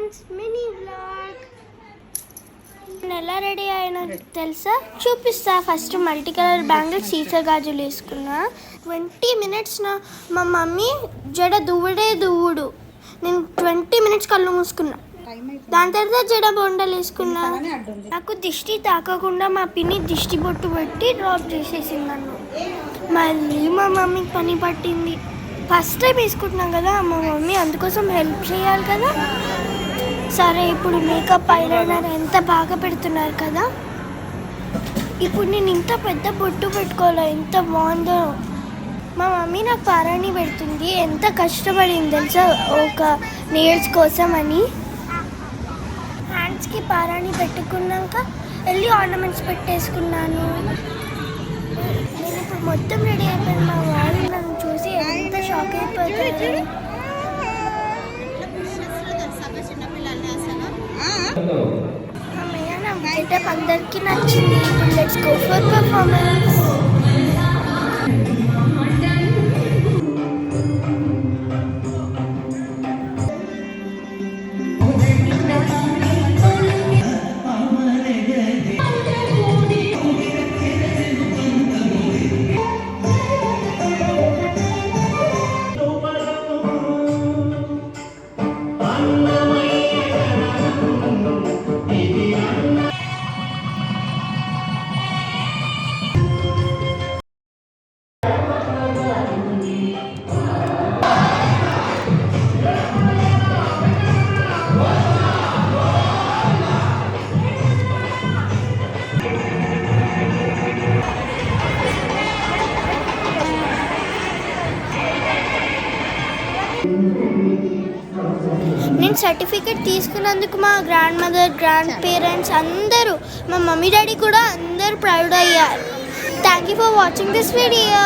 Friends, mini vlog. నేను ఎలా ready అయినా తెలుసా? చూపిస్తా. ఫస్ట్ మల్టీ కలర్ బ్యాంగిల్స్, సీసా గాజులు వేసుకున్నా. 20 minutes మా మమ్మీ జడ దువ్వుడు. నేను 20 minutes కళ్ళు మూసుకున్నా. దాని తర్వాత జడ బొండలు వేసుకున్నా. నాకు దిష్టి తాకకుండా మా పిన్ని దిష్టి బొట్టు పెట్టి డ్రాప్ చేసేసింది నన్ను. మళ్ళీ మా మమ్మీకి పని పట్టింది. ఫస్ట్ టైం వేసుకుంటున్నాం కదా మా మమ్మీ, అందుకోసం హెల్ప్ చేయాలి కదా. సరే, ఇప్పుడు మేకప్ ఐలైనర్ ఎంత బాగా పెడుతున్నారు కదా. ఇప్పుడు నేను ఇంత పెద్ద బొట్టు పెట్టుకోవాలి, ఎంత బాగుందో. మా మమ్మీ నాకు పారాణి పెడుతుంది. ఎంత కష్టపడింది తెలుసా ఒక నెయిల్స్ కోసం అని. హ్యాండ్స్కి పారాణి పెట్టుకున్నాక వెళ్ళి ఆర్నమెంట్స్ పెట్టేసుకున్నాను. నేను ఇప్పుడు మొత్తం రెడీ అయిపోయాను. మా వాళ్ళు నన్ను చూసి ఎంత షాక్ అయిపోతారు. అమ్మయ్య, నా గెటప్ అందరికీ నచ్చింది. ఇప్పుడు లెట్స్ గో ఫర్ పర్ఫార్మెన్స్. నేను సర్టిఫికేట్ తీసుకున్నందుకు మా గ్రాండ్ మదర్, గ్రాండ్ పేరెంట్స్ అందరూ, మా మమ్మీ డాడీ కూడా అందరూ ప్రౌడ్ అయ్యారు. Thank you for watching this video.